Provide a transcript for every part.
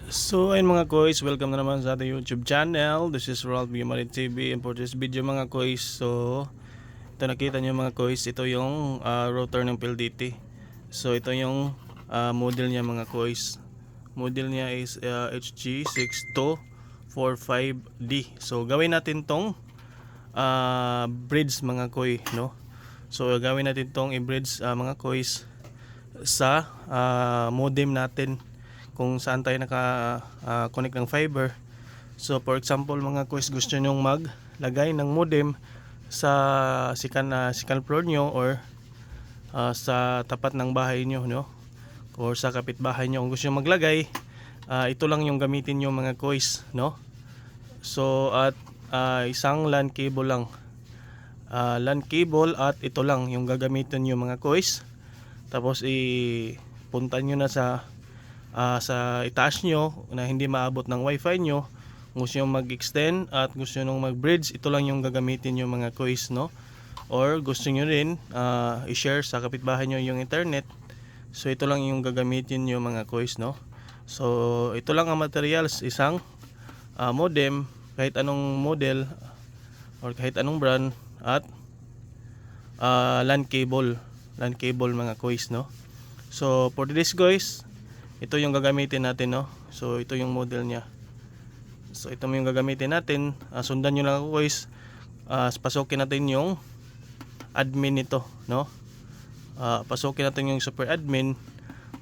So ayun mga kois, welcome na naman sa ating YouTube channel. This is Ronald Guimarin TV, and for this video mga kois, so ito nakita nyo mga kois, ito yung router ng PLDT. So ito yung model niya mga kois. Model niya is HG6245D. So gawin natin tong bridge mga koy, no? So gawin natin tong i-bridge mga kois sa modem natin kung saan tayo naka-connect ng fiber. So for example mga kuis, gusto nyong maglagay ng modem sa second floor nyo, or sa tapat ng bahay nyo, no? Or sa kapitbahay nyo, kung gusto nyo maglagay, ito lang yung gamitin nyo mga kuis, no? So at isang LAN cable lang, LAN cable, at ito lang yung gagamitin nyo mga kuis. Tapos ipunta nyo na sa itaas nyo na hindi maabot ng wifi nyo. Gusto nyo mag-extend at gusto nyo mag-bridge, ito lang yung gagamitin nyo mga kuis, no? Or gusto nyo rin i-share sa kapitbahay nyo yung internet, so ito lang yung gagamitin nyo mga kuis, no? So ito lang ang materials, isang modem, kahit anong model or kahit anong brand, at LAN cable mga kuis, no? So for this guys, ito yung gagamitin natin, no? So ito yung model niya. So ito yung gagamitin natin. Sundan nyo lang ako guys. Pasukin natin yung admin nito, no? Pasukin natin yung super admin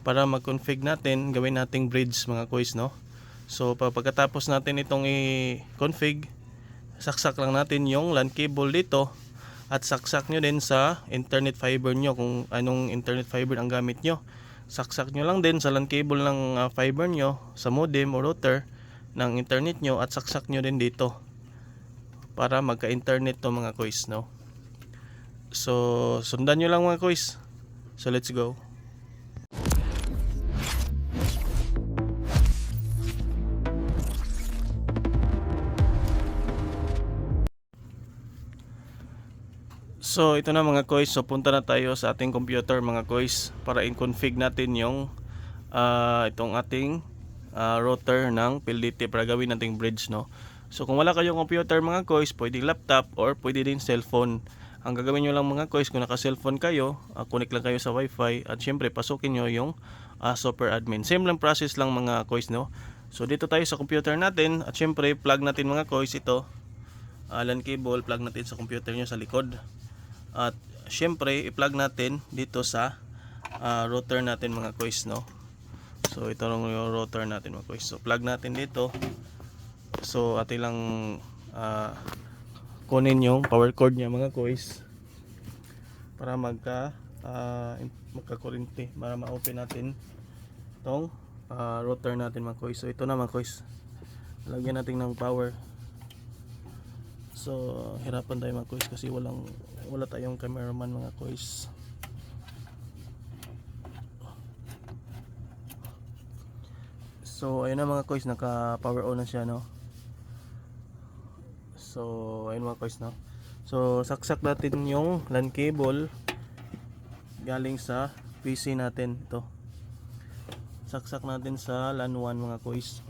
para mag-config natin, gawin nating bridge mga guys, no? So pagkatapos natin itong i-config, saksak lang natin yung LAN cable dito, at saksak nyo din sa internet fiber nyo kung anong internet fiber ang gamit nyo. Saksak nyo lang din sa LAN cable ng fiber nyo sa modem o router ng internet nyo, at saksak nyo din dito para magka-internet to mga kuis, no? So sundan nyo lang mga kuis. So let's go. So ito na mga kuis, so punta na tayo sa ating computer mga kuis para i-config natin yung itong ating router ng PLDT para gawin nating bridge, no? So kung wala kayong computer mga kuis, pwedeng laptop or pwede din cellphone. Ang gagawin nyo lang mga kuis, kung naka-cellphone kayo, connect lang kayo sa wifi, at syempre pasukin nyo yung super admin. Same lang process lang mga kuis, no? So dito tayo sa computer natin, at syempre plug natin mga kuis ito, LAN cable, plug natin sa computer nyo sa likod. At syempre i-plug natin dito sa router natin mga kuis, no? So ito lang yung router natin mga kuis. So plug natin dito. So atin lang kunin yung power cord niya mga kuis para magka-kurente, para ma-open natin itong router natin mga kuis. So ito na mga kuis, lagyan natin ng power. So hirapan tayo mga kuis kasi wala tayong cameraman mga kuis. So ayun na mga kuis, naka power on na siya, no? So ayun mga kuis, no? So saksak natin yung LAN cable galing sa PC natin. Ito, saksak natin sa LAN 1 mga kuis.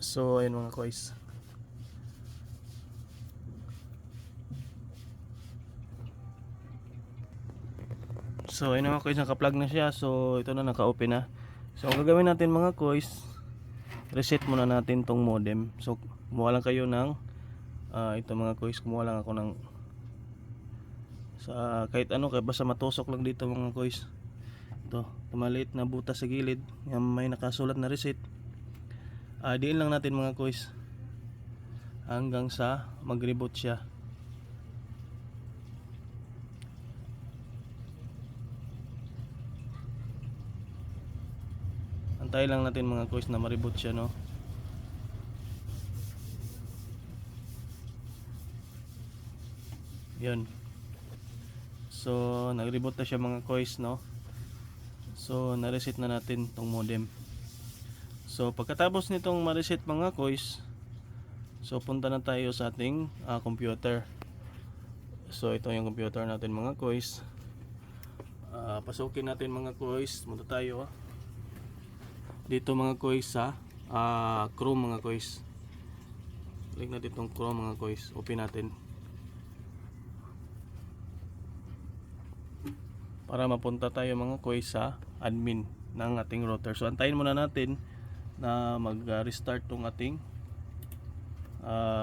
So ayun mga kuis. So ayun mga kuis, naka-plug na siya. So ito na, naka-open na. So ang gagawin natin mga kuis, reset muna natin tong modem. So kumuha lang kayo ng ito mga kuis, kumuha lang ako ng kahit ano, kaya basta matusok lang dito mga kuis. Ito, maliit na butas sa gilid, may nakasulat na reset. Diin lang natin mga kuis hanggang sa mag-reboot siya. Antayin lang natin mga kuis na ma-reboot siya, no? Yun. So nag-reboot na siya mga kuis, no? So na-reset na natin tong modem. So pagkatapos nitong ma-reset mga kuis, so punta na tayo sa ating computer. So ito yung computer natin mga kuis. Pasukin natin mga kois. Munta tayo dito mga kois sa Chrome mga kois. Click natin itong Chrome mga kois. Open natin para mapunta tayo mga kois sa admin ng ating router. So antayin muna natin na mag-restart tong ating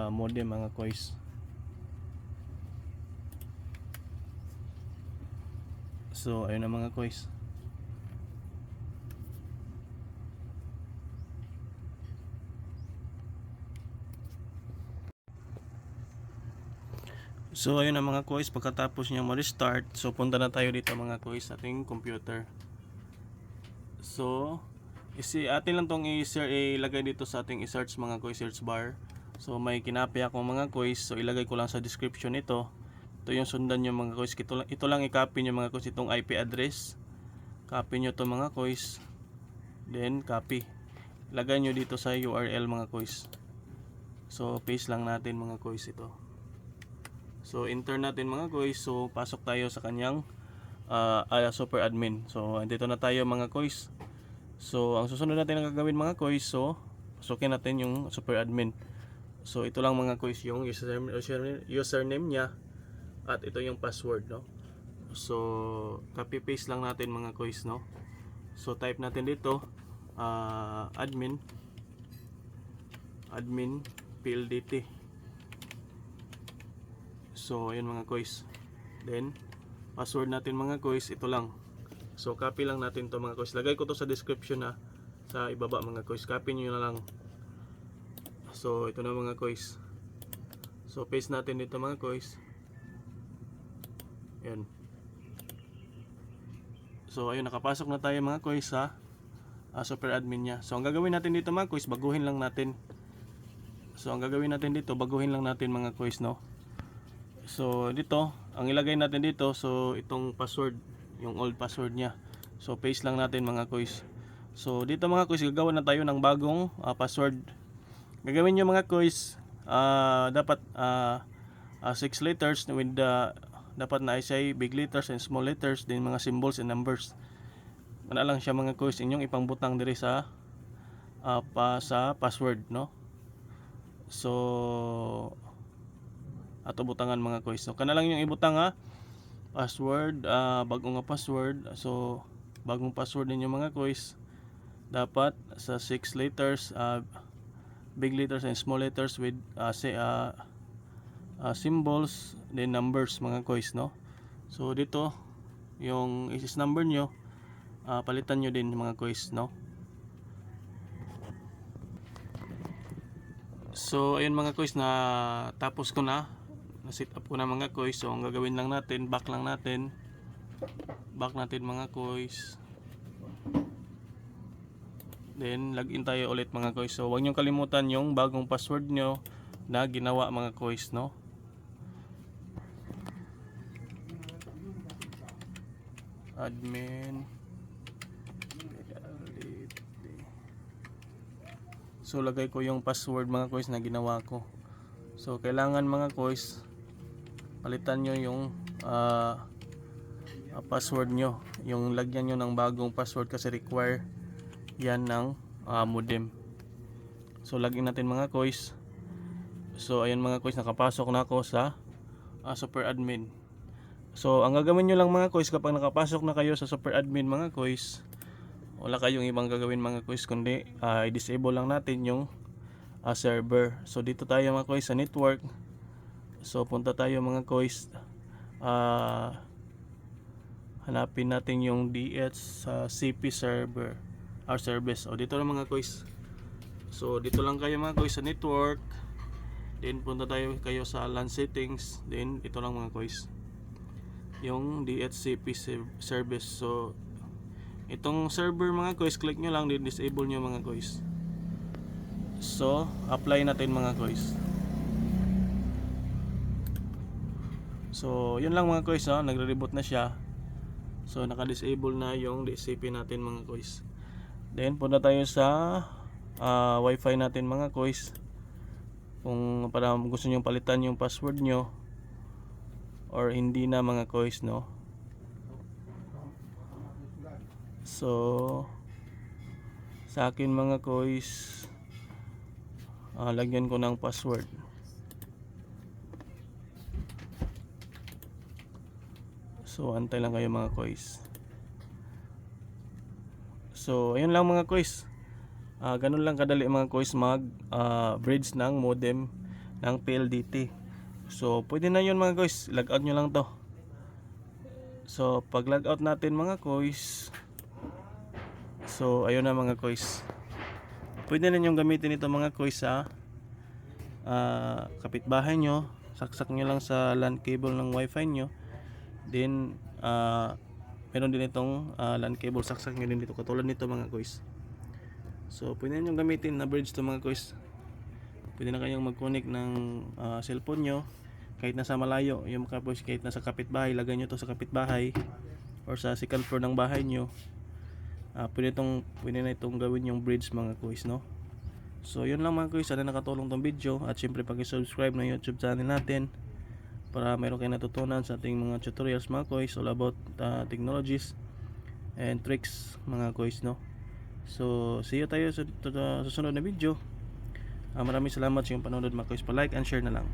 modem mga kois. So ayun na mga kois. So ayun na mga kois, pagkatapos niya ma-restart, so punta na tayo dito mga kois sa ating computer. So atin lang tong ilagay dito sa ating i-search mga kois, search bar. So may kinapi ako mga kois, so ilagay ko lang sa description ito. Ito yung sundan nyo mga kois. Ito lang i-copy nyo mga kois, itong IP address. Copy nyo to mga kois. Then copy. Lagay nyo dito sa URL mga kois. So paste lang natin mga kois ito. So enter natin mga kois. So pasok tayo sa kanyang super admin. So dito na tayo mga kois. So ang susunod natin na gagawin mga kois, so pasukin natin yung super admin. So ito lang mga kois yung username niya at ito yung password, no. So copy paste lang natin mga kois, no. So type natin dito admin PLDT. So ayun mga kois. Then password natin mga kois, ito lang. So copy lang natin to mga kois. Lagay ko to sa description sa ibaba mga kois. Copy nyo na lang. So ito na mga kois. So paste natin dito mga kois. Yan. So ayun, nakapasok na tayo mga kois sa super admin nya. So ang gagawin natin dito mga kois, baguhin lang natin. So ang gagawin natin dito, baguhin lang natin mga kois, no. So dito, ang ilagay natin dito, so itong password, yung old password nya. So paste lang natin mga kois. So dito mga kois, gagawa na tayo ng bagong password. Gagawin nyo mga kois, dapat 6 letters with dapat na isay big letters and small letters, din mga symbols and numbers. Ano lang siya mga kois, inyong ipangbutang diri sa sa password, no. So ato butangan mga kois. So kana lang yung ibutang password, bagong password. So bagong password ninyo mga kois, dapat sa 6 letters, big letters and small letters with symbols, then numbers mga kois, no. So dito yung is number nyo, palitan nyo din mga kois, no. So ayun mga kois, na tapos ko na set up ko na mga kois. So ang gagawin lang natin, back natin mga kois, then login tayo ulit mga kois. So huwag nyo kalimutan yung bagong password nyo na ginawa mga kois, no. Admin. So lagay ko yung password mga kois na ginawa ko. So kailangan mga kois, palitan nyo yung password nyo, yung lagyan nyo ng bagong password kasi require yan ng modem. So login natin mga kois. So ayun mga kois, nakapasok na ako sa super admin. So ang gagawin nyo lang mga kois, kapag nakapasok na kayo sa super admin mga kois, wala kayong ibang gagawin mga kois, kundi i-disable lang natin yung server. So dito tayo mga kois sa network. So punta tayo mga kois, hanapin natin yung DHCP server or service. O dito lang mga kois. So dito lang kayo mga kois sa network. Then punta kayo sa LAN settings. Then ito lang mga kois, yung DHCP service. So itong server mga kois, click nyo lang, then disable nyo mga kois. So apply natin mga kois. So yun lang mga kois, nagre-reboot na siya. So naka-disable na yung DHCP natin mga kois. Then punta tayo sa wifi natin mga kois. Kung para gusto nyo palitan yung password nyo or hindi na mga kois, no. So sa akin mga kois, lagyan ko ng password. So antay lang kayo mga kois. So ayun lang mga kois. Ganun lang kadali mga kois mag bridge ng modem ng PLDT. So pwede na yun mga kois, log out nyo lang to. So pag log out natin mga kois, so ayun na mga kois, pwede na nyong gamitin ito mga kois sa kapitbahay nyo. Saksak nyo lang sa LAN cable ng wifi nyo. Then meron din itong LAN cable, saksak nyo din dito katulad nito mga kois. So pwede na nyong gamitin na bridge to mga kois. Pwede na kayong mag-connect ng cellphone nyo kahit nasa malayo. Yung mga kois, kahit nasa kapitbahay, lagay nyo to sa kapitbahay or sa second floor ng bahay nyo. Pwede na itong gawin yung bridge mga kois, no? So yun lang mga kois, sana nakatulong tong video. At syempre pag-subscribe na YouTube channel natin para mayroon kayo natutunan sa ating mga tutorials mga kois all about technologies and tricks mga kois, no? So see you tayo sa susunod na video. Maraming salamat sa iyong panonood mga kois. Pa-like and share na lang.